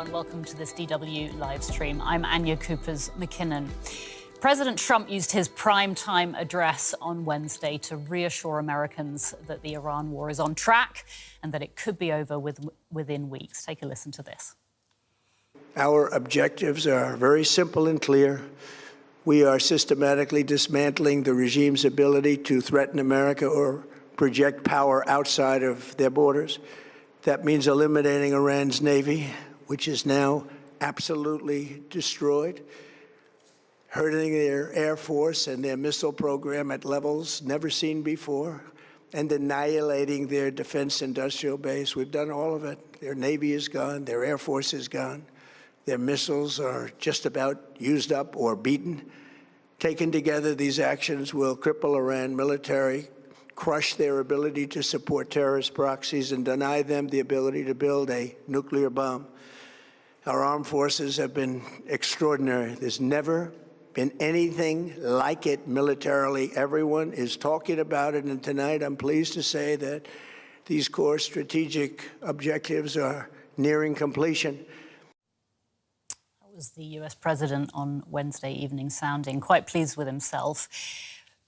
everyone. Welcome to this DW live stream. I'm Anya Coopers-McKinnon. President Trump used his primetime address on Wednesday to reassure Americans that the Iran war is on track and that it could be over within weeks. Take a listen to this. Our objectives are very simple and clear. We are systematically dismantling the regime's ability to threaten America or project power outside of their borders. That means eliminating Iran's Navy, which is now absolutely destroyed, hurting their Air Force and their missile program at levels never seen before, and annihilating their defense industrial base. We've done all of it. Their Navy is gone. Their Air Force is gone. Their missiles are just about used up or beaten. Taken together, these actions will cripple Iran military, crush their ability to support terrorist proxies, and deny them the ability to build a nuclear bomb. Our armed forces have been extraordinary. There's never been anything like it militarily. Everyone is talking about it, and tonight I'm pleased to say that these core strategic objectives are nearing completion. That was the US president on Wednesday evening, sounding quite pleased with himself.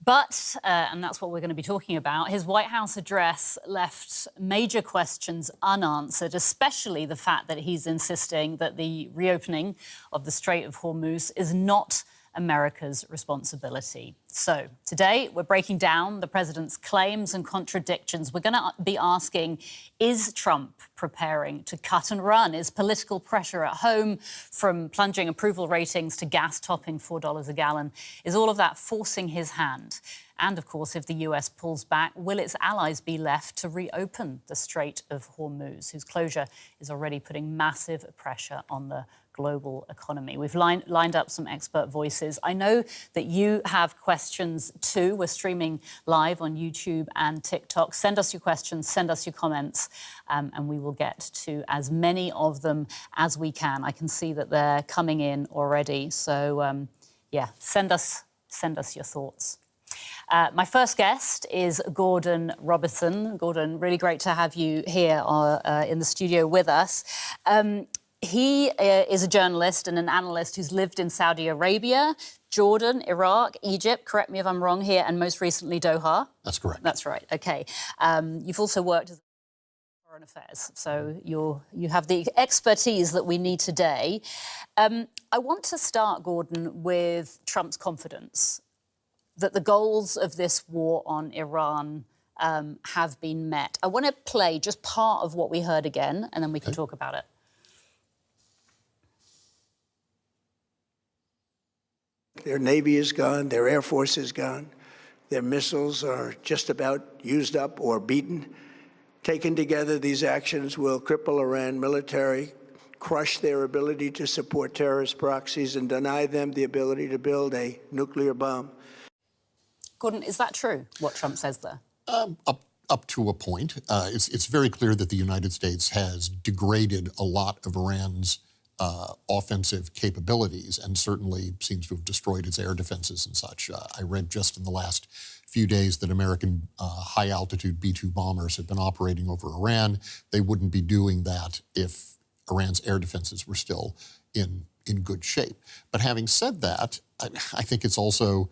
But, and that's what we're going to be talking about, his White House address left major questions unanswered, especially the fact that he's insisting that the reopening of the Strait of Hormuz is not America's responsibility. So today we're breaking down the president's claims and contradictions. We're going to be asking, is Trump preparing to cut and run? Is political pressure at home, from plunging approval ratings to gas topping $4 a gallon, is all of that forcing his hand? And, of course, if the US pulls back, will its allies be left to reopen the Strait of Hormuz, whose closure is already putting massive pressure on the global economy? We've lined up some expert voices. I know that you have questions too. We're streaming live on YouTube and TikTok. Send us your questions, send us your comments, and we will get to as many of them as we can. I can see that they're coming in already. So, yeah, send us your thoughts. My first guest is Gordon Robison. Gordon, really great to have you here in the studio with us. He is a journalist and an analyst who's lived in Saudi Arabia, Jordan, Iraq, Egypt, correct me if I'm wrong here, and most recently Doha. That's correct. That's right, OK. You've also worked as foreign affairs, so you have the expertise that we need today. I want to start, Gordon, with Trump's confidence that the goals of this war on Iran have been met. I want to play just part of what we heard again, and then we can talk about it. Their Navy is gone. Their Air Force is gone. Their missiles are just about used up or beaten. Taken together, these actions will cripple Iran military, crush their ability to support terrorist proxies, and deny them the ability to build a nuclear bomb. Gordon, is that true, what Trump says there? Up to a point. It's very clear that the United States has degraded a lot of Iran's offensive capabilities, and certainly seems to have destroyed its air defenses and such. I read just in the last few days that American high-altitude B-2 bombers have been operating over Iran. They wouldn't be doing that if Iran's air defenses were still in good shape. But having said that, I think it's also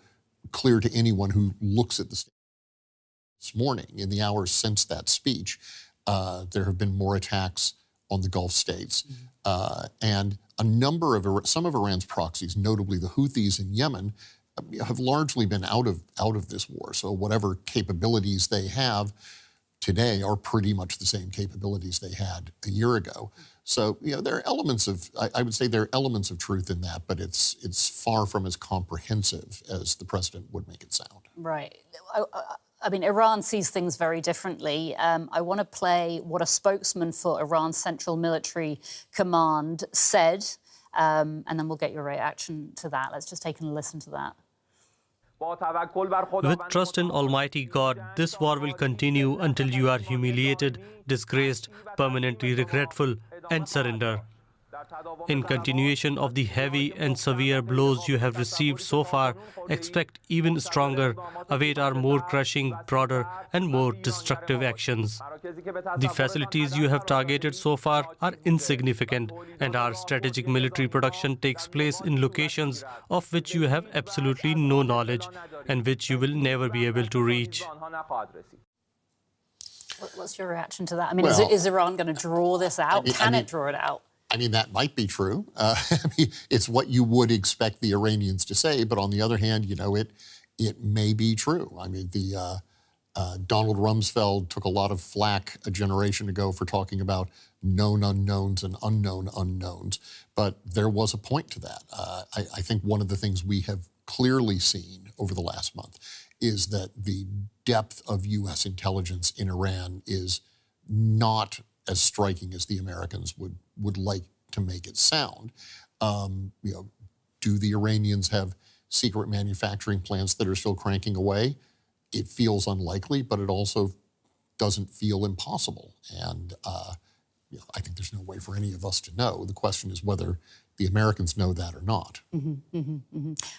clear to anyone who looks at this morning, in the hours since that speech, there have been more attacks on the Gulf states. And some of Iran's proxies, notably the Houthis in Yemen, have largely been out of this war. So whatever capabilities they have today are pretty much the same capabilities they had a year ago. So, there are elements of, I would say there are elements of truth in that, but it's far from as comprehensive as the president would make it sound. Right. I mean, Iran sees things very differently. I want to play what a spokesman for Iran's Central Military Command said, and then we'll get your reaction to that. Let's just take a listen to that. With trust in Almighty God, this war will continue until you are humiliated, disgraced, permanently regretful, and surrender. In continuation of the heavy and severe blows you have received so far, expect even stronger, await our more crushing, broader, and more destructive actions. The facilities you have targeted so far are insignificant, and our strategic military production takes place in locations of which you have absolutely no knowledge and which you will never be able to reach. What's your reaction to that? I mean, Well, is Iran going to draw this out? Can it draw it out? I mean, that might be true. It's what you would expect the Iranians to say, but on the other hand, it may be true. I mean, Donald Rumsfeld took a lot of flack a generation ago for talking about known unknowns and unknown unknowns, but there was a point to that. I think one of the things we have clearly seen over the last month is that the depth of U.S. intelligence in Iran is not as striking as the Americans would like to make it sound. Do the Iranians have secret manufacturing plants that are still cranking away? It feels unlikely, but it also doesn't feel impossible. And I think there's no way for any of us to know. The question is whether the Americans know that or not. I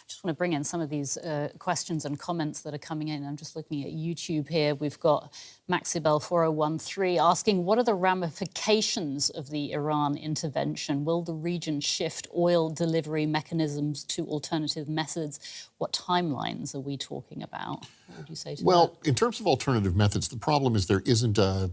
just want to bring in some of these questions and comments that are coming in. I'm just looking at YouTube here. We've got Maxibel4013 asking, what are the ramifications of the Iran intervention? Will the region shift oil delivery mechanisms to alternative methods? What timelines are we talking about? What would you say to that? Well, in terms of alternative methods, the problem is there isn't a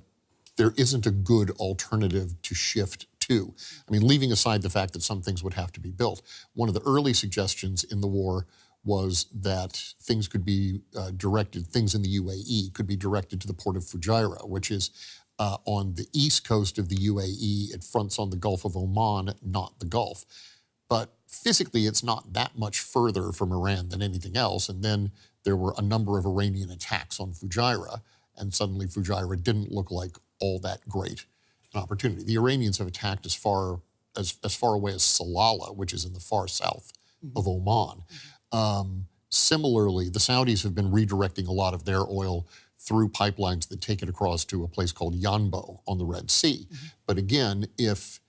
good alternative to shift to. I mean, leaving aside the fact that some things would have to be built, one of the early suggestions in the war was that things could be things in the UAE could be directed to the port of Fujairah, which is on the east coast of the UAE. It fronts on the Gulf of Oman, not the Gulf. But physically, it's not that much further from Iran than anything else. And then there were a number of Iranian attacks on Fujairah, and suddenly Fujairah didn't look like all that great an opportunity. The Iranians have attacked as far away as Salalah, which is in the far south of Oman. Similarly, the Saudis have been redirecting a lot of their oil through pipelines that take it across to a place called Yanbo on the Red Sea. But again, if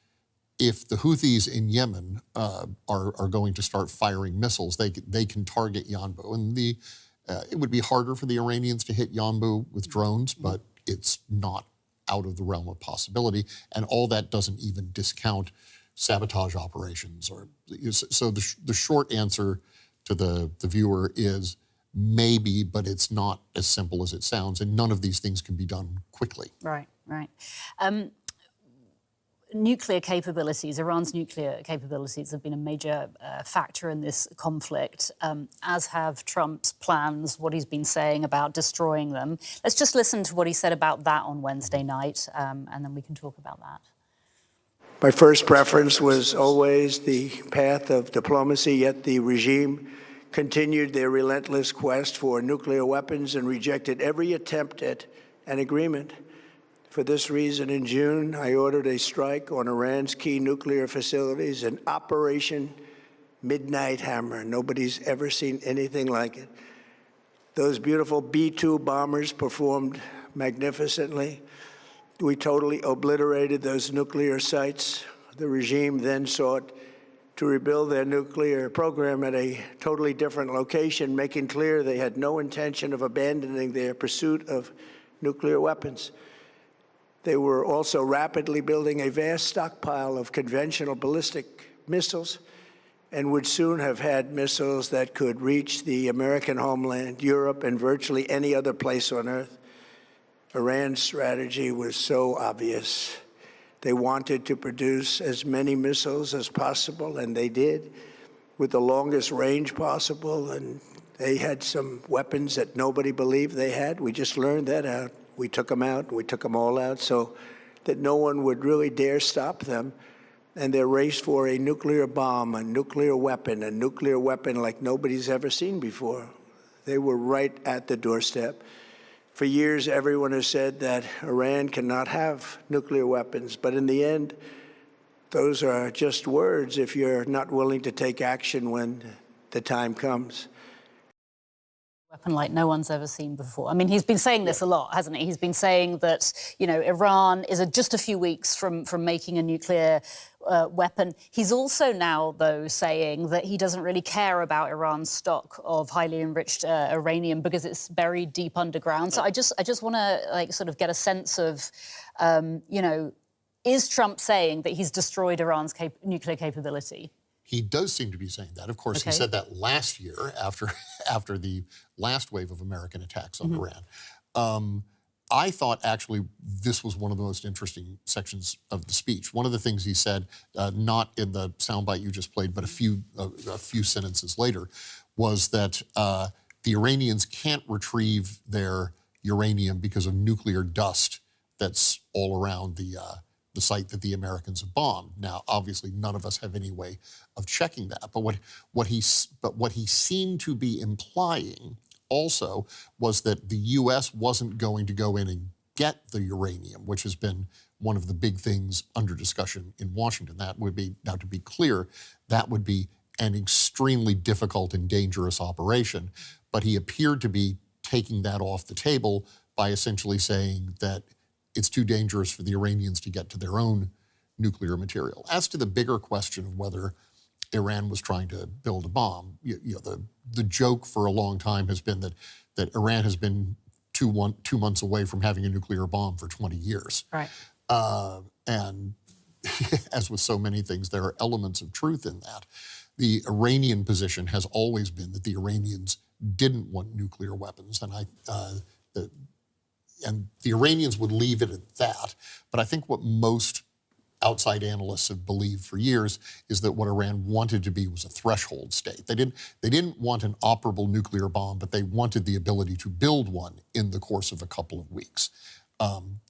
the Houthis in Yemen are going to start firing missiles, they can target Yanbo. And it would be harder for the Iranians to hit Yanbu with drones, but it's not out of the realm of possibility. And all that doesn't even discount sabotage operations. So the short answer to the viewer is maybe, but it's not as simple as it sounds. And none of these things can be done quickly. Right. Nuclear capabilities, Iran's nuclear capabilities have been a major factor in this conflict, as have Trump's plans, what he's been saying about destroying them. Let's just listen to what he said about that on Wednesday night, and then we can talk about that. My first preference was always the path of diplomacy, yet the regime continued their relentless quest for nuclear weapons and rejected every attempt at an agreement. For this reason, in June, I ordered a strike on Iran's key nuclear facilities, an Operation Midnight Hammer. Nobody's ever seen anything like it. Those beautiful B-2 bombers performed magnificently. We totally obliterated those nuclear sites. The regime then sought to rebuild their nuclear program at a totally different location, making clear they had no intention of abandoning their pursuit of nuclear weapons. They were also rapidly building a vast stockpile of conventional ballistic missiles and would soon have had missiles that could reach the American homeland, Europe, and virtually any other place on Earth. Iran's strategy was so obvious. They wanted to produce as many missiles as possible, and they did, with the longest range possible. And they had some weapons that nobody believed they had. We just learned that out. We took them out. We took them all out so that no one would really dare stop them. And their race for a nuclear bomb, a nuclear weapon like nobody's ever seen before. They were right at the doorstep. For years, everyone has said that Iran cannot have nuclear weapons. But in the end, those are just words if you're not willing to take action when the time comes. weapon like no one's ever seen before. I mean, he's been saying this a lot, hasn't he? He's been saying that, you know, Iran is just a few weeks from making a nuclear weapon. He's also now, though, saying that he doesn't really care about Iran's stock of highly enriched uranium because it's buried deep underground. So I just want to, like, sort of get a sense of, you know, is Trump saying that he's destroyed Iran's nuclear capability? He does seem to be saying that. Of course, he said that last year after the last wave of American attacks on Iran. I thought, actually, this was one of the most interesting sections of the speech. One of the things he said, not in the soundbite you just played, but a few sentences later, was that the Iranians can't retrieve their uranium because of nuclear dust that's all around the site that the Americans have bombed. Now, obviously, none of us have any way of checking that. But what he seemed to be implying also was that the U.S. wasn't going to go in and get the uranium, which has been one of the big things under discussion in Washington. That would be, now to be clear, that would be an extremely difficult and dangerous operation. But he appeared to be taking that off the table by essentially saying that it's too dangerous for the Iranians to get to their own nuclear material. As to the bigger question of whether Iran was trying to build a bomb, the joke for a long time has been that Iran has been 2 months away from having a nuclear bomb for 20 years. Right. And as with so many things, there are elements of truth in that. The Iranian position has always been that the Iranians didn't want nuclear weapons, and the Iranians would leave it at that. But I think what most outside analysts have believed for years is that what Iran wanted to be was a threshold state. They didn't want an operable nuclear bomb, but they wanted the ability to build one in the course of a couple of weeks.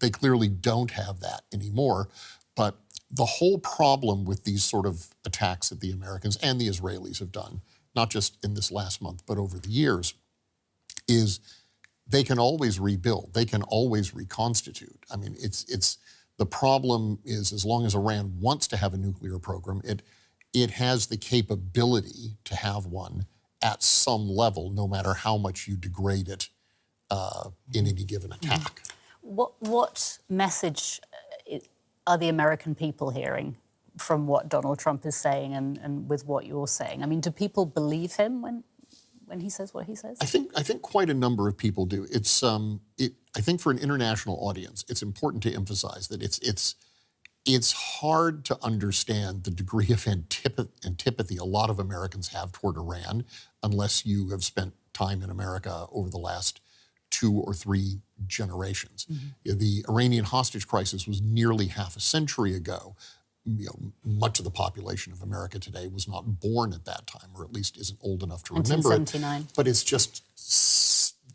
They clearly don't have that anymore. But the whole problem with these sort of attacks that the Americans and the Israelis have done, not just in this last month, but over the years, is they can always rebuild. They can always reconstitute. I mean, the problem is, as long as Iran wants to have a nuclear program, it has the capability to have one at some level, no matter how much you degrade it in any given attack. What message are the American people hearing from what Donald Trump is saying and with what you're saying? I mean, do people believe him when he says what he says? I think quite a number of people do. I think for an international audience, it's important to emphasize that it's hard to understand the degree of antipathy a lot of Americans have toward Iran unless you have spent time in America over the last 2 or 3 generations. The Iranian hostage crisis was nearly half a century ago. Much of the population of America today was not born at that time, or at least isn't old enough to remember it. 1979. But it's just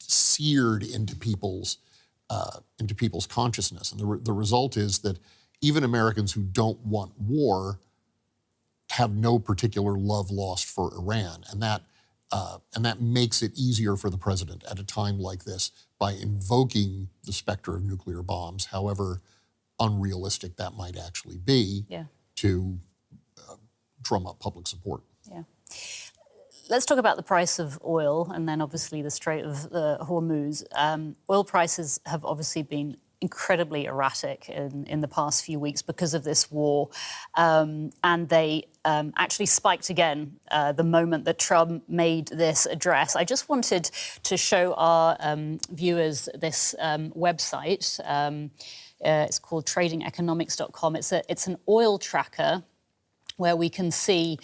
seared into people's consciousness, and the result is that even Americans who don't want war have no particular love lost for Iran, and that makes it easier for the president at a time like this by invoking the specter of nuclear bombs, however unrealistic that might actually be, to drum up public support. Yeah. Let's talk about the price of oil and then obviously the Strait of Hormuz. Oil prices have obviously been incredibly erratic in the past few weeks because of this war. And they actually spiked again the moment that Trump made this address. I just wanted to show our viewers this website. It's called tradingeconomics.com. It's an oil tracker where we can see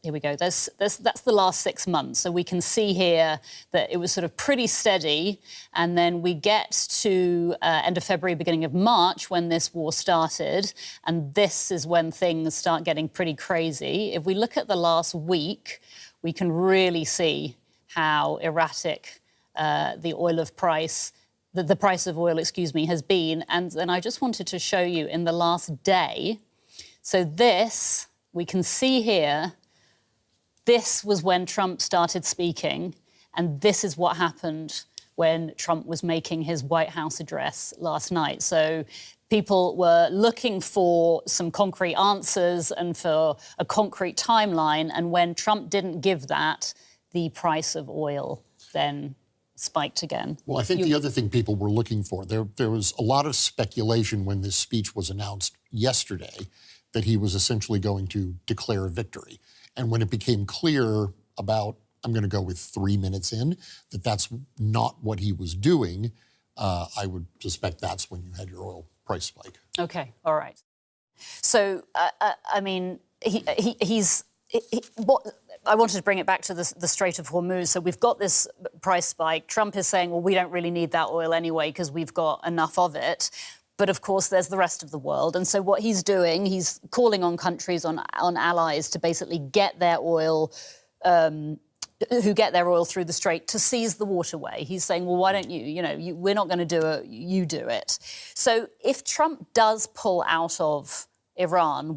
here we go. That's the last 6 months. So we can see here that it was sort of pretty steady. And then we get to end of February, beginning of March, when this war started. And this is when things start getting pretty crazy. If we look at the last week, we can really see how erratic the price of oil, has been. And then I just wanted to show you in the last day. So this, we can see here, this was when Trump started speaking, and this is what happened when Trump was making his White House address last night. So people were looking for some concrete answers and for a concrete timeline, and when Trump didn't give that, the price of oil then spiked again. Well, I think the other thing people were looking for, there was a lot of speculation when this speech was announced yesterday that he was essentially going to declare a victory. And when it became clear about, I'm going to go with 3 minutes in, that that's not what he was doing, I would suspect that's when you had your oil price spike. Okay, all right. So, I mean, I wanted to bring it back to the Strait of Hormuz. So we've got this price spike. Trump is saying, well, we don't really need that oil anyway because we've got enough of it. But of course, there's the rest of the world. And so what he's doing, he's calling on countries, on allies to basically get their oil, who get their oil through the strait, to seize the waterway. He's saying, well, why don't you, we're not going to do it, you do it. So if Trump does pull out of Iran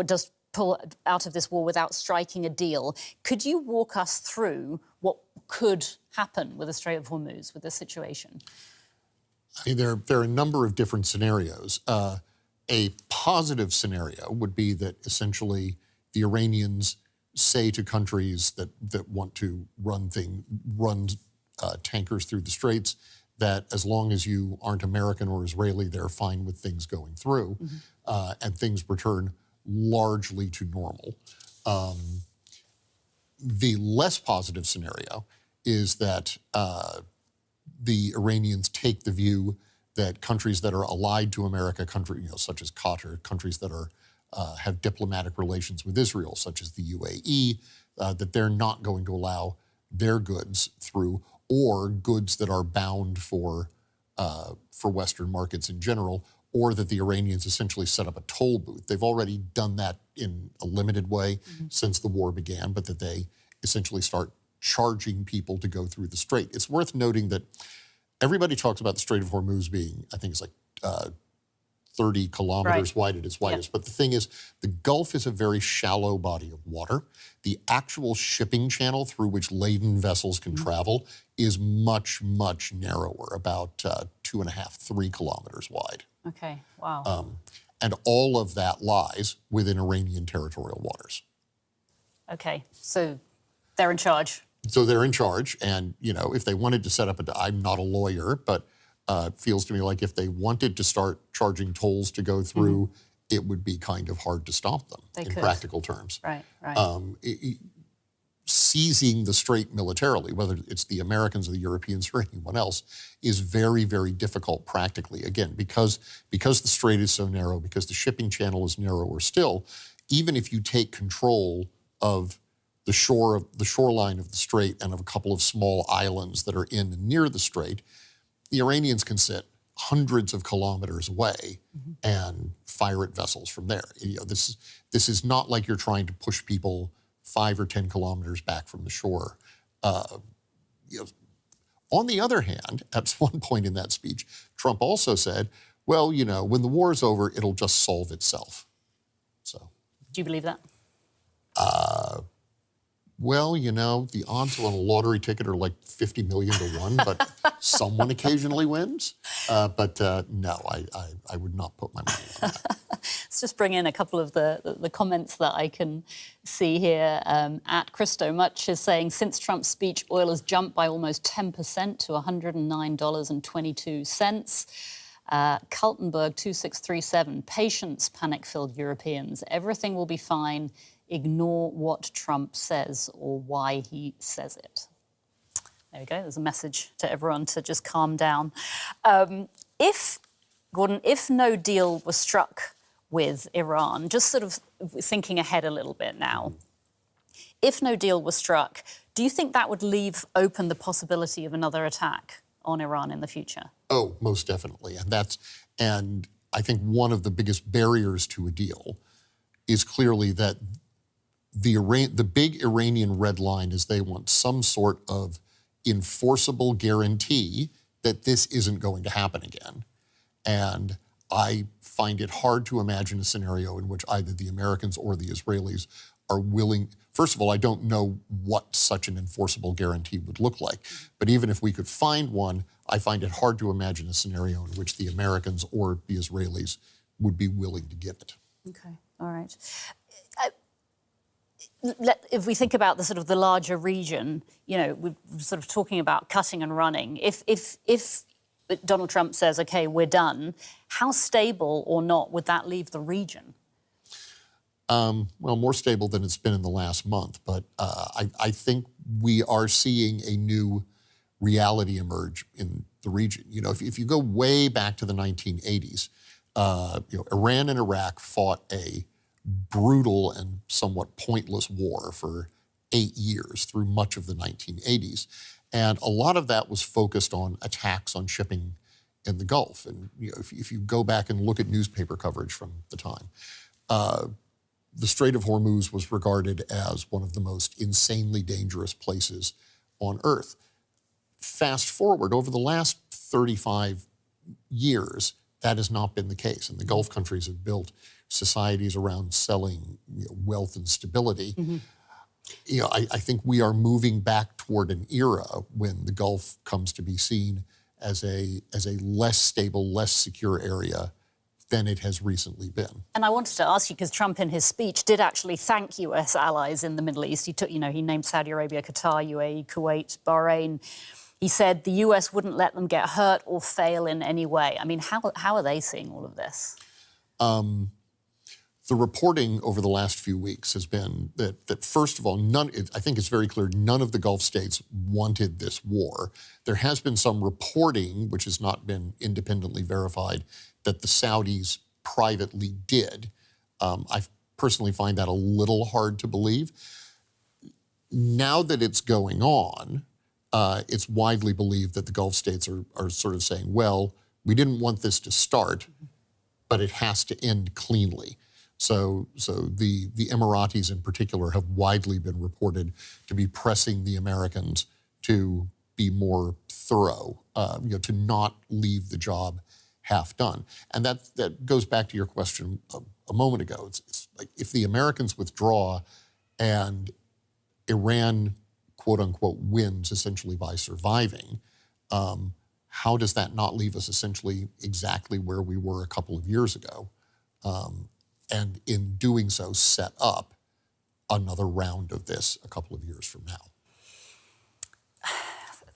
does pull out of this war without striking a deal, could you walk us through what could happen with the Strait of Hormuz, with this situation? I mean, there are a number of different scenarios. A positive scenario would be that essentially the Iranians say to countries that want to run tankers through the straits that as long as you aren't American or Israeli, they're fine with things going through, and things return largely to normal. The less positive scenario is that the Iranians take the view that countries that are allied to America, such as Qatar, countries that are have diplomatic relations with Israel, such as the UAE, that they're not going to allow their goods through, or goods that are bound for Western markets in general, or that the Iranians essentially set up a toll booth. They've already done that in a limited way since the war began, but that they essentially start charging people to go through the strait. It's worth noting that everybody talks about the Strait of Hormuz being, I think it's like 30 kilometers wide at its widest. But the thing is, the Gulf is a very shallow body of water. The actual shipping channel through which laden vessels can travel is much, much narrower, about 2.5, 3 kilometers wide. Okay, wow. And all of that lies within Iranian territorial waters. Okay, so they're in charge. So they're in charge, and if they wanted to set up I'm not a lawyer, but it feels to me like if they wanted to start charging tolls to go through, it would be kind of hard to stop them practical terms. Right. Seizing the strait militarily, whether it's the Americans or the Europeans or anyone else, is very, very difficult practically. Again, because the strait is so narrow, because the shipping channel is narrower still, even if you take control of the shoreline of the strait and of a couple of small islands that are in and near the strait, the Iranians can sit hundreds of kilometers away and fire at vessels from there. This is not like you're trying to push people 5 or 10 kilometers back from the shore. On the other hand, at one point in that speech, Trump also said, well, when the war's over, it'll just solve itself. So, do you believe that? Well, the odds on a lottery ticket are like 50 million to 1, but someone occasionally wins. But no, I would not put my money on that. Let's just bring in a couple of the comments that I can see here. At Christo Much is saying, since Trump's speech, oil has jumped by almost 10% to $109.22. Kaltenberg 2637, patience, panic-filled Europeans. Everything will be fine. Ignore what Trump says or why he says it. There we go. There's a message to everyone to just calm down. Gordon, if no deal was struck with Iran, just sort of thinking ahead a little bit now, if no deal was struck, do you think that would leave open the possibility of another attack on Iran in the future? Oh, most definitely. And I think one of the biggest barriers to a deal is clearly that the big Iranian red line is they want some sort of enforceable guarantee that this isn't going to happen again. And I find it hard to imagine a scenario in which either the Americans or the Israelis are willing. First of all, I don't know what such an enforceable guarantee would look like. But even if we could find one, I find it hard to imagine a scenario in which the Americans or the Israelis would be willing to give it. Okay, all right. if we think about the sort of the larger region, you know, we're sort of talking about cutting and running. If Donald Trump says, OK, we're done, how stable or not would that leave the region? Well, more stable than it's been in the last month. But I think we are seeing a new reality emerge in the region. You know, if you go way back to the 1980s, you know, Iran and Iraq fought a brutal and somewhat pointless war for 8 years through much of the 1980s. And a lot of that was focused on attacks on shipping in the Gulf. And you know, if you go back and look at newspaper coverage from the time, the Strait of Hormuz was regarded as one of the most insanely dangerous places on Earth. Fast forward, over the last 35 years, that has not been the case. And the Gulf countries have built societies around selling, you know, wealth and stability. Mm-hmm. You know, I think we are moving back toward an era when the Gulf comes to be seen as a less stable, less secure area than it has recently been. And I wanted to ask you, because Trump in his speech did actually thank US allies in the Middle East. He took, you know, he named Saudi Arabia, Qatar, UAE, Kuwait, Bahrain. He said the US wouldn't let them get hurt or fail in any way. I mean, how are they seeing all of this? The reporting over the last few weeks has been that first of all, I think it's very clear none of the Gulf states wanted this war. There has been some reporting, which has not been independently verified, that the Saudis privately did. I personally find that a little hard to believe. Now that it's going on, it's widely believed that the Gulf states are sort of saying, well, we didn't want this to start, but it has to end cleanly. So the Emiratis in particular have widely been reported to be pressing the Americans to be more thorough, you know, to not leave the job half done. And that goes back to your question a moment ago. It's like if the Americans withdraw and Iran, quote unquote, wins essentially by surviving, how does that not leave us essentially exactly where we were a couple of years ago? And in doing so, set up another round of this a couple of years from now.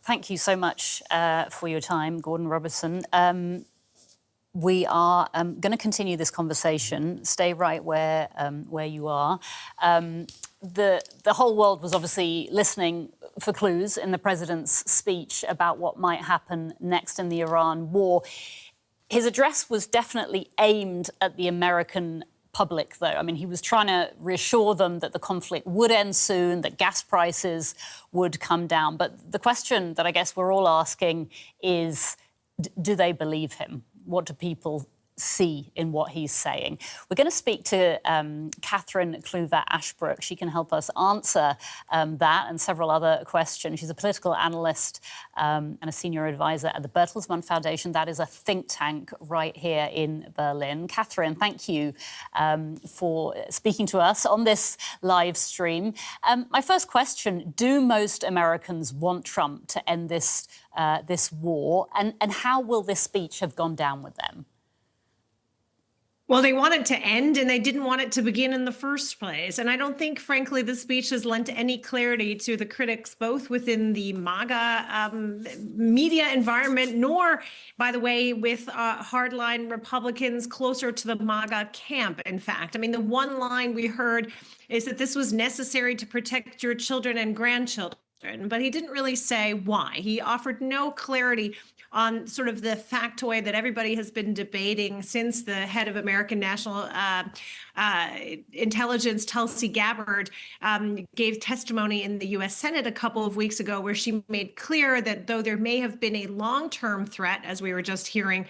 Thank you so much for your time, Gordon Robison. We are going to continue this conversation. Stay right where you are. The whole world was obviously listening for clues in the president's speech about what might happen next in the Iran war. His address was definitely aimed at the American public, though. I mean, he was trying to reassure them that the conflict would end soon, that gas prices would come down. But the question that I guess we're all asking is, do they believe him? What do people see in what he's saying? We're going to speak to Cathryn Clüver Ashbrook. She can help us answer that and several other questions. She's a political analyst and a senior advisor at the Bertelsmann Foundation. That is a think tank right here in Berlin. Cathryn, thank you for speaking to us on this live stream. My first question, do most Americans want Trump to end this war? And how will this speech have gone down with them? Well, they want it to end, and they didn't want it to begin in the first place. And I don't think, frankly, this speech has lent any clarity to the critics, both within the MAGA media environment, nor, by the way, with hardline Republicans closer to the MAGA camp, in fact. I mean, the one line we heard is that this was necessary to protect your children and grandchildren. But he didn't really say why. He offered no clarity on sort of the factoid that everybody has been debating since the head of American National Intelligence, Tulsi Gabbard, gave testimony in the U.S. Senate a couple of weeks ago, where she made clear that though there may have been a long-term threat, as we were just hearing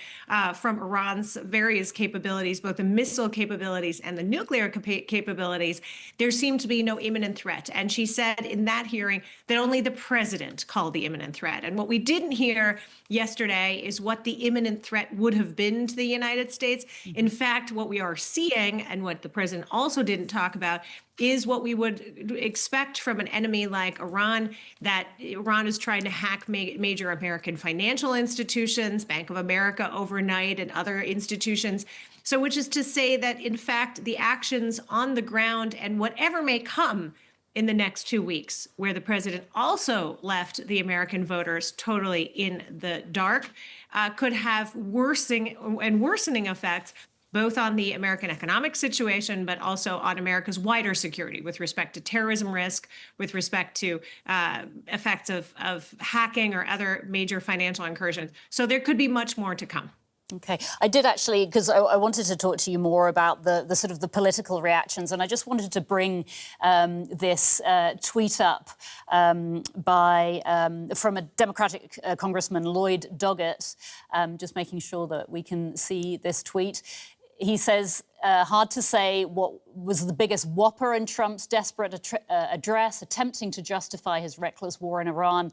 from Iran's various capabilities, both the missile capabilities and the nuclear capabilities, there seemed to be no imminent threat. And she said in that hearing that only the president called the imminent threat. And what we didn't hear yesterday is what the imminent threat would have been to the United States. In fact, what we are seeing, and what the president also didn't talk about, is what we would expect from an enemy like Iran, that Iran is trying to hack major American financial institutions, Bank of America overnight, and other institutions. So which is to say that, in fact, the actions on the ground and whatever may come in the next 2 weeks, where the president also left the American voters totally in the dark, could have worsening effects both on the American economic situation, but also on America's wider security with respect to terrorism risk, with respect to effects of hacking or other major financial incursions. So there could be much more to come. Okay, I did actually, because I wanted to talk to you more about the sort of the political reactions, and I just wanted to bring this tweet up from a Democratic Congressman, Lloyd Doggett, just making sure that we can see this tweet. He says, hard to say what was the biggest whopper in Trump's desperate address, attempting to justify his reckless war in Iran.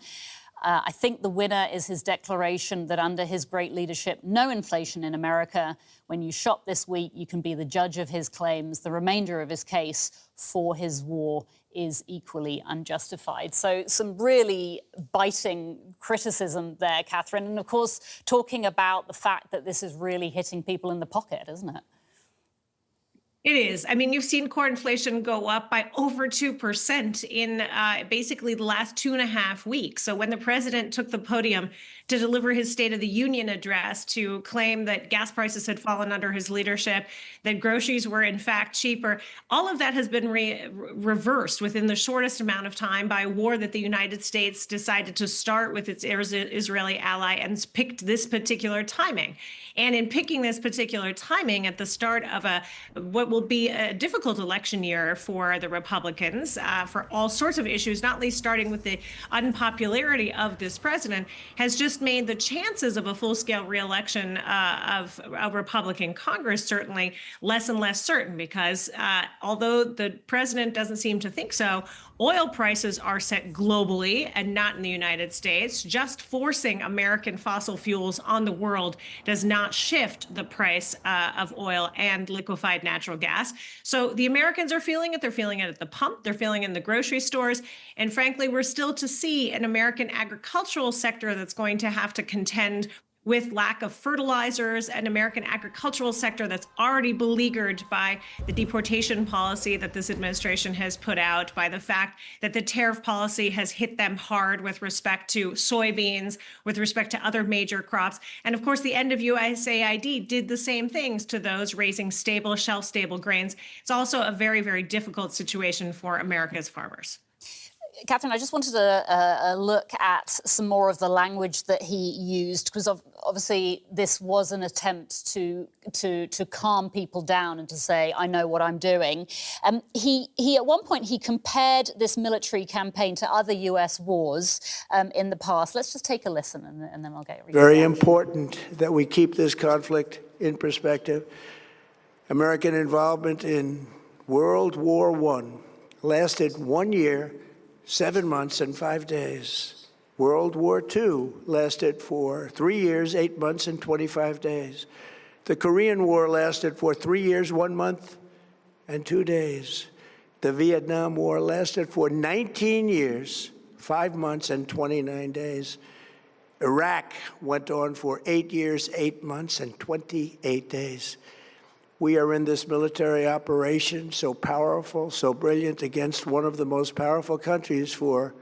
I think the winner is his declaration that under his great leadership, no inflation in America. When you shop this week, you can be the judge of his claims. The remainder of his case for his war is equally unjustified. So some really biting criticism there, Cathryn. And of course, talking about the fact that this is really hitting people in the pocket, isn't it? It is. I mean, you've seen core inflation go up by over 2% in basically the last 2.5 weeks. So when the president took the podium to deliver his State of the Union address, to claim that gas prices had fallen under his leadership, that groceries were in fact cheaper, all of that has been reversed within the shortest amount of time by a war that the United States decided to start with its Israeli ally and picked this particular timing. And in picking this particular timing at the start of what will be a difficult election year for the Republicans for all sorts of issues, not least starting with the unpopularity of this president, has just made the chances of a full-scale reelection of a Republican Congress certainly less and less certain, because although the president doesn't seem to think so, oil prices are set globally and not in the United States. Just forcing American fossil fuels on the world does not shift the price of oil and liquefied natural gas. So the Americans are feeling it. They're feeling it at the pump. They're feeling it in the grocery stores. And frankly, we're still to see an American agricultural sector that's going to have to contend with lack of fertilizers, an American agricultural sector that's already beleaguered by the deportation policy that this administration has put out, by the fact that the tariff policy has hit them hard with respect to soybeans, with respect to other major crops. And of course, the end of USAID did the same things to those raising stable, shelf-stable grains. It's also a very, very difficult situation for America's farmers. Cathryn, I just wanted to look at some more of the language that he used, because obviously this was an attempt to calm people down and to say, I know what I'm doing. He at one point, he compared this military campaign to other US wars in the past. Let's just take a listen and then I'll get your Very important that we keep this conflict in perspective. American involvement in World War I lasted 1 year, 7 months and 5 days. World War II lasted for 3 years, 8 months and 25 days. The Korean War lasted for 3 years, 1 month and 2 days. The Vietnam War lasted for 19 years, 5 months and 29 days. Iraq went on for 8 years, 8 months and 28 days. We are in this military operation, so powerful, so brilliant, against one of the most powerful countries for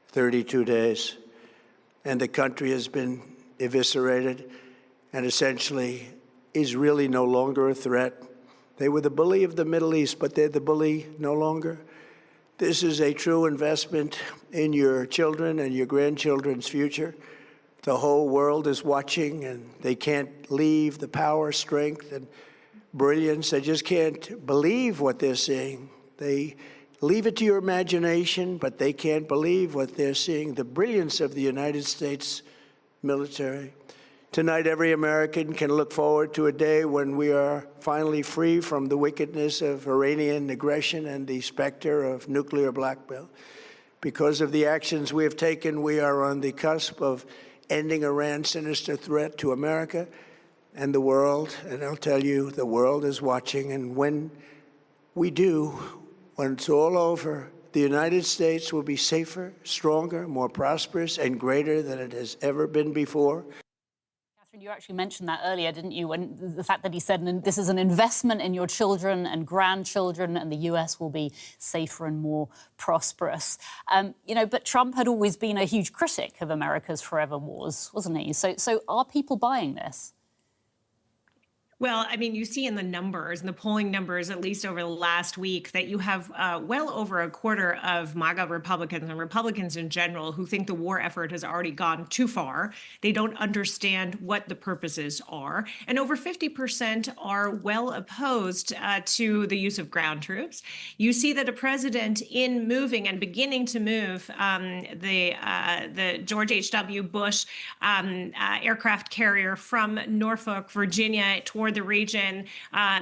32 days. And the country has been eviscerated and essentially is really no longer a threat. They were the bully of the Middle East, but they're the bully no longer. This is a true investment in your children and your grandchildren's future. The whole world is watching, and they can't leave the power, strength, and brilliance. They just can't believe what they're seeing. They leave it to your imagination, but they can't believe what they're seeing, the brilliance of the United States military. Tonight, every American can look forward to a day when we are finally free from the wickedness of Iranian aggression and the specter of nuclear blackmail. Because of the actions we have taken, we are on the cusp of ending Iran's sinister threat to America and the world. And I'll tell you, the world is watching. And when we do, when it's all over, the United States will be safer, stronger, more prosperous, and greater than it has ever been before. Cathryn, you actually mentioned that earlier, didn't you? When the fact that he said this is an investment in your children and grandchildren, and the US will be safer and more prosperous. But Trump had always been a huge critic of America's forever wars, wasn't he? So are people buying this? Well, I mean, you see in the numbers, in the polling numbers, at least over the last week, that you have well over a quarter of MAGA Republicans and Republicans in general who think the war effort has already gone too far. They don't understand what the purposes are. And over 50% are well opposed to the use of ground troops. You see that a president in moving and beginning to move the George H.W. Bush aircraft carrier from Norfolk, Virginia, toward the region,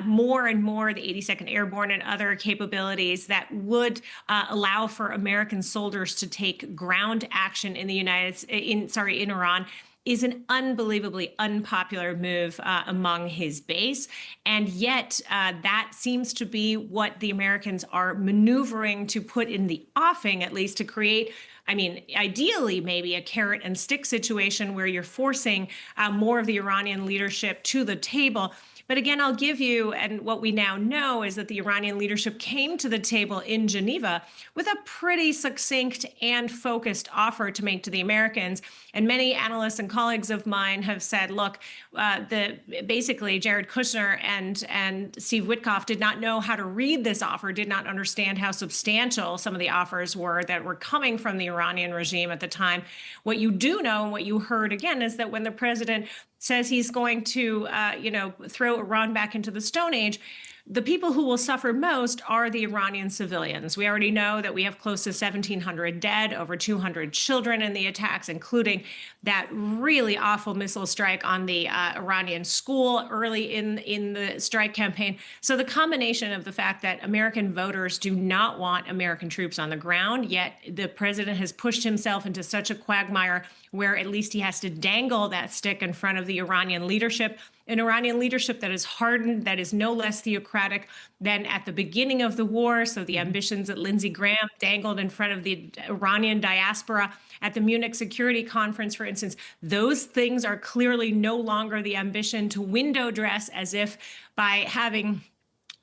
more and more the 82nd Airborne and other capabilities that would allow for American soldiers to take ground action in the in Iran is an unbelievably unpopular move among his base. And yet that seems to be what the Americans are maneuvering to put in the offing, at least to create, I mean, ideally, maybe a carrot and stick situation where you're forcing more of the Iranian leadership to the table. But again, I'll give you, and what we now know is that the Iranian leadership came to the table in Geneva with a pretty succinct and focused offer to make to the Americans. And many analysts and colleagues of mine have said, look, basically Jared Kushner and Steve Witkoff did not know how to read this offer, did not understand how substantial some of the offers were that were coming from the Iranian regime at the time. What you do know, and what you heard again, is that when the president says he's going to, throw Iran back into the Stone Age, the people who will suffer most are the Iranian civilians. We already know that we have close to 1,700 dead, over 200 children in the attacks, including that really awful missile strike on the Iranian school early in the strike campaign. So the combination of the fact that American voters do not want American troops on the ground, yet the president has pushed himself into such a quagmire where at least he has to dangle that stick in front of the Iranian leadership. An Iranian leadership that is hardened, that is no less theocratic than at the beginning of the war. So the ambitions that Lindsey Graham dangled in front of the Iranian diaspora at the Munich Security Conference, for instance, those things are clearly no longer the ambition to window dress as if by having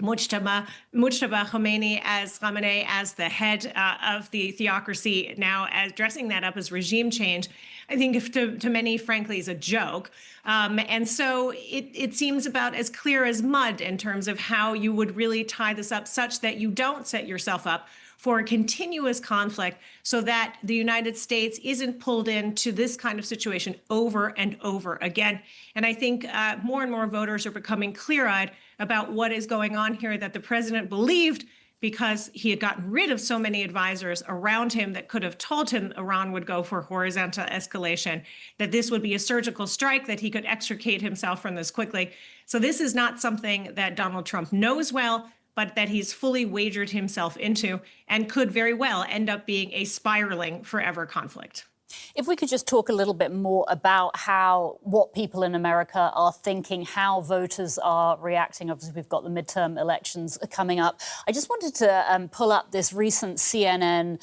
Mujtaba Khamenei as the head of the theocracy now, as dressing that up as regime change, I think if to many, frankly, is a joke. And so it seems about as clear as mud in terms of how you would really tie this up such that you don't set yourself up for a continuous conflict so that the United States isn't pulled into this kind of situation over and over again. And I think more and more voters are becoming clear-eyed about what is going on here, that the president believed because he had gotten rid of so many advisors around him that could have told him Iran would go for horizontal escalation, that this would be a surgical strike, that he could extricate himself from this quickly. So this is not something that Donald Trump knows well, but that he's fully wagered himself into and could very well end up being a spiraling forever conflict. If we could just talk a little bit more about what people in America are thinking, how voters are reacting. Obviously, we've got the midterm elections coming up. I just wanted to pull up this recent CNN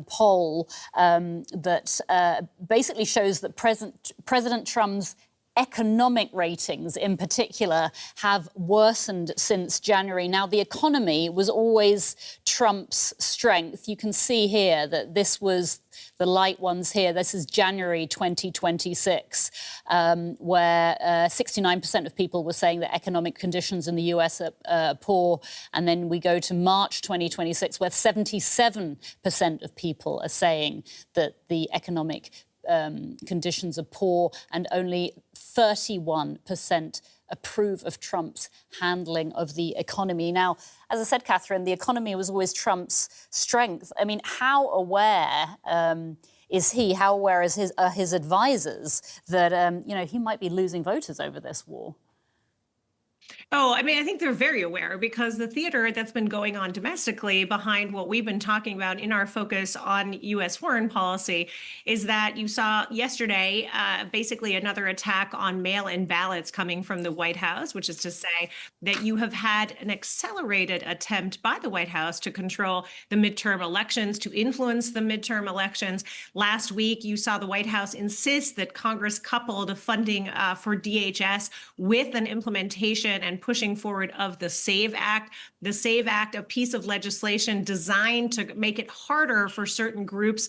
poll that basically shows that President Trump's economic ratings in particular have worsened since January. Now, the economy was always Trump's strength. You can see here that this was the light ones here. This is January 2026, where 69% of people were saying that economic conditions in the US are poor. And then we go to March 2026, where 77% of people are saying that the economic conditions are poor, and only 31% approve of Trump's handling of the economy. Now, as I said, Cathryn, the economy was always Trump's strength. I mean, how aware is he? How aware is his advisors that he might be losing voters over this war? Oh, I mean, I think they're very aware because the theater that's been going on domestically behind what we've been talking about in our focus on U.S. foreign policy is that you saw yesterday basically another attack on mail-in ballots coming from the White House, which is to say that you have had an accelerated attempt by the White House to control the midterm elections, to influence the midterm elections. Last week, you saw the White House insist that Congress coupled funding for DHS with an implementation and pushing forward of the SAVE Act. The SAVE Act, a piece of legislation designed to make it harder for certain groups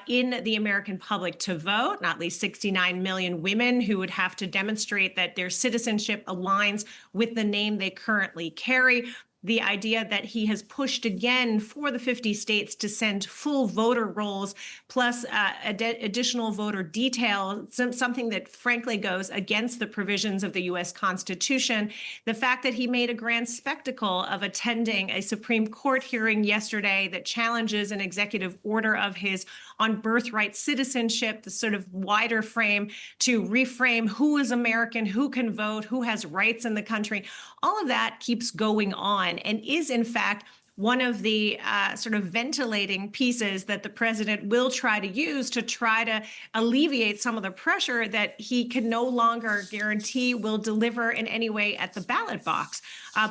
in the American public to vote, not least 69 million women who would have to demonstrate that their citizenship aligns with the name they currently carry. The idea that he has pushed again for the 50 states to send full voter rolls plus additional voter detail, something that frankly goes against the provisions of the U.S. Constitution. The fact that he made a grand spectacle of attending a Supreme Court hearing yesterday that challenges an executive order of his on birthright citizenship, the sort of wider frame to reframe who is American, who can vote, who has rights in the country. All of that keeps going on and is, in fact, one of the sort of ventilating pieces that the president will try to use to try to alleviate some of the pressure that he can no longer guarantee will deliver in any way at the ballot box,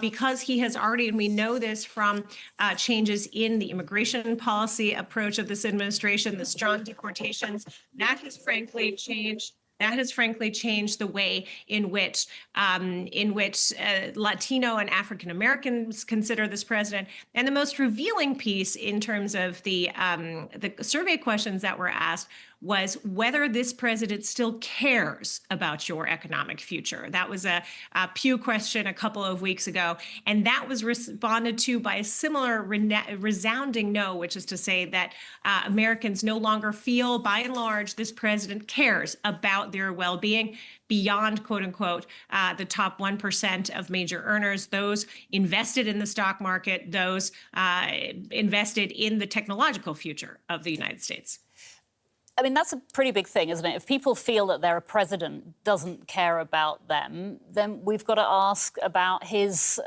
because he has already, and we know this from changes in the immigration policy approach of this administration, the strong deportations, that has frankly changed. That has frankly changed the way in which Latino and African Americans consider this president. And the most revealing piece in terms of the survey questions that were asked was whether this president still cares about your economic future. That was a Pew question a couple of weeks ago, and that was responded to by a similar resounding no, which is to say that Americans no longer feel, by and large, this president cares about their well-being beyond, quote unquote, the top 1% of major earners, those invested in the stock market, those invested in the technological future of the United States. I mean, that's a pretty big thing, isn't it? If people feel that their president doesn't care about them, then we've got to ask about his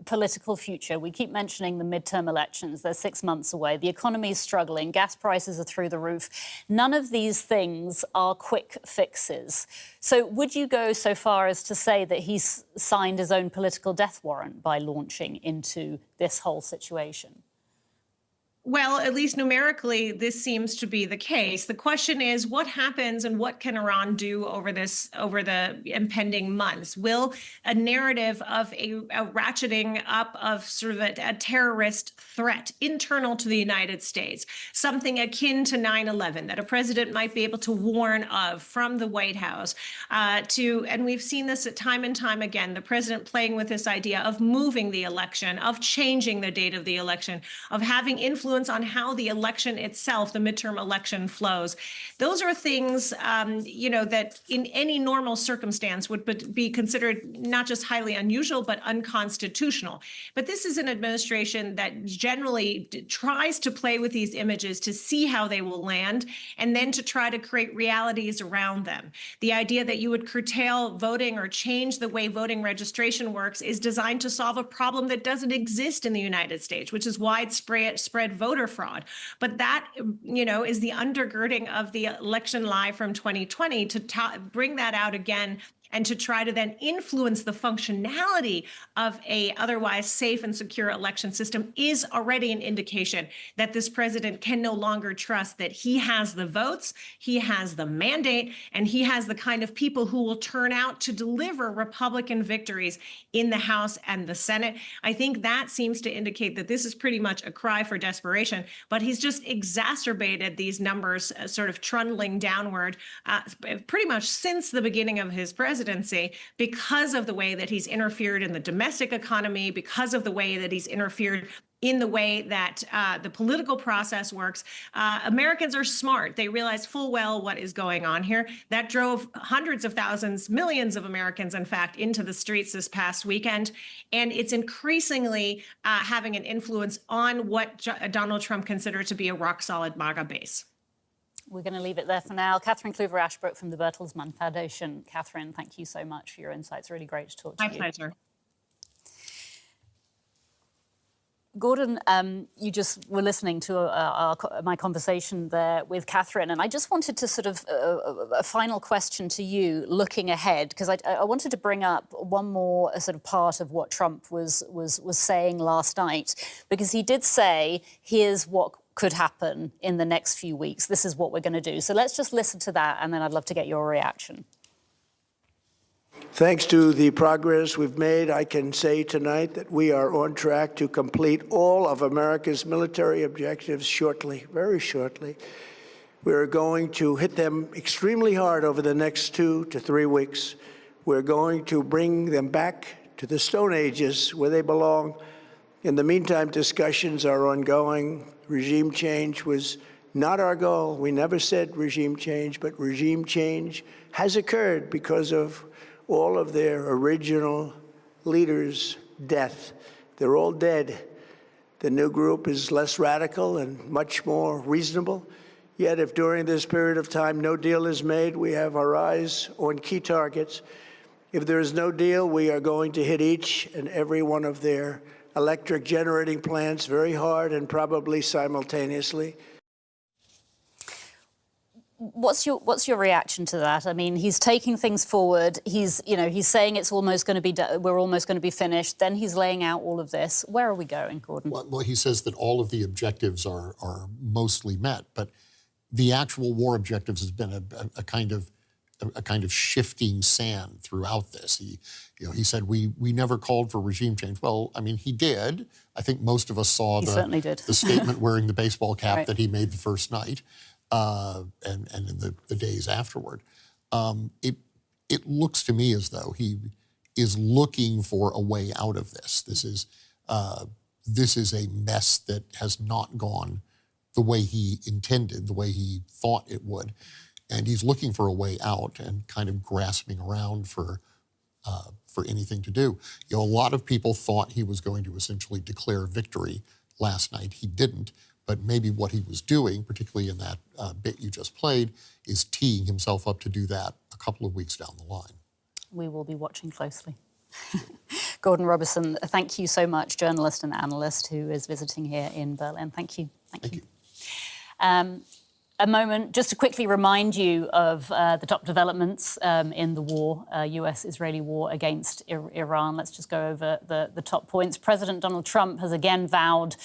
political future. We keep mentioning the midterm elections. They're 6 months away. The economy is struggling. Gas prices are through the roof. None of these things are quick fixes. So would you go so far as to say that he's signed his own political death warrant by launching into this whole situation? Well, at least numerically, this seems to be the case. The question is, what happens and what can Iran do over the impending months? Will a narrative of a ratcheting up of sort of a terrorist threat internal to the United States, something akin to 9/11 that a president might be able to warn of from the White House, and we've seen this time and time again, the president playing with this idea of moving the election, of changing the date of the election, of having influence on how the election itself, the midterm election, flows. Those are things, that in any normal circumstance would be considered not just highly unusual, but unconstitutional. But this is an administration that generally tries to play with these images to see how they will land, and then to try to create realities around them. The idea that you would curtail voting or change the way voting registration works is designed to solve a problem that doesn't exist in the United States, which is widespread voter fraud. But that, is the undergirding of the election lie from 2020 to bring that out again and to try to then influence the functionality of a otherwise safe and secure election system is already an indication that this president can no longer trust that he has the votes, he has the mandate, and he has the kind of people who will turn out to deliver Republican victories in the House and the Senate. I think that seems to indicate that this is pretty much a cry for desperation, but he's just exacerbated these numbers sort of trundling downward pretty much since the beginning of his presidency because of the way that he's interfered in the domestic economy, because of the way that he's interfered in the way that the political process works. Americans are smart. They realize full well what is going on here. That drove hundreds of thousands, millions of Americans, in fact, into the streets this past weekend. And it's increasingly having an influence on what Donald Trump considered to be a rock-solid MAGA base. We're going to leave it there for now. Cathryn Clüver Ashbrook from the Bertelsmann Foundation. Cathryn, thank you so much for your insights. Really great to talk to you. My pleasure. Gordon, you just were listening to my conversation there with Cathryn, and I just wanted to sort of a final question to you, looking ahead, because I wanted to bring up one more sort of part of what Trump was saying last night, because he did say, here's what could happen in the next few weeks. This is what we're going to do. So let's just listen to that, and then I'd love to get your reaction. Thanks to the progress we've made, I can say tonight that we are on track to complete all of America's military objectives shortly, very shortly. We're going to hit them extremely hard over the next 2 to 3 weeks. We're going to bring them back to the Stone Ages where they belong. In the meantime, discussions are ongoing. Regime change was not our goal. We never said regime change, but regime change has occurred because of all of their original leaders' death. They're all dead. The new group is less radical and much more reasonable. Yet if during this period of time no deal is made, we have our eyes on key targets. If there is no deal, we are going to hit each and every one of their electric generating plants very hard and probably simultaneously. What's your reaction to that? I mean, he's taking things forward. He's saying it's almost going to be we're almost going to be finished. Then he's laying out all of this. Where are we going, Gordon? Well, he says that all of the objectives are mostly met, but the actual war objectives has been a kind of shifting sand throughout this. He said we never called for regime change. Well, I mean, he did. I think most of us saw the statement wearing the baseball cap right. that he made the first night. And in the days afterward. It looks to me as though he is looking for a way out of this. This is a mess that has not gone the way he intended, the way he thought it would. And he's looking for a way out and kind of grasping around for anything to do. A lot of people thought he was going to essentially declare victory last night. He didn't. But maybe what he was doing, particularly in that bit you just played, is teeing himself up to do that a couple of weeks down the line. We will be watching closely. Gordon Robison, thank you so much, journalist and analyst who is visiting here in Berlin. Thank you. Thank you. A moment just to quickly remind you of the top developments in the war, US-Israeli war against Iran. Let's just go over the top points. President Donald Trump has again vowed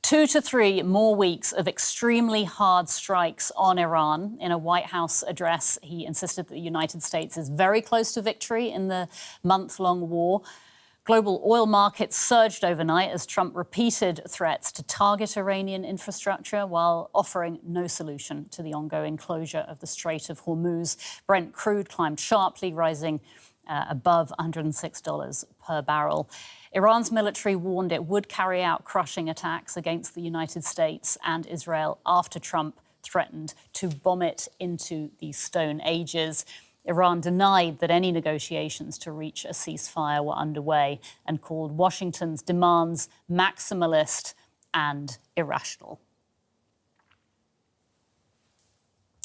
2 to 3 more weeks of extremely hard strikes on Iran. In a White House address, he insisted that the United States is very close to victory in the month-long war. Global oil markets surged overnight as Trump repeated threats to target Iranian infrastructure while offering no solution to the ongoing closure of the Strait of Hormuz. Brent crude climbed sharply, rising above $106 per barrel. Iran's military warned it would carry out crushing attacks against the United States and Israel after Trump threatened to bomb it into the Stone Ages. Iran denied that any negotiations to reach a ceasefire were underway and called Washington's demands maximalist and irrational.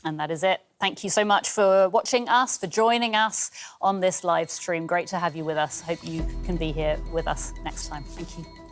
And that is it. Thank you so much for watching us, for joining us on this live stream. Great to have you with us. Hope you can be here with us next time. Thank you.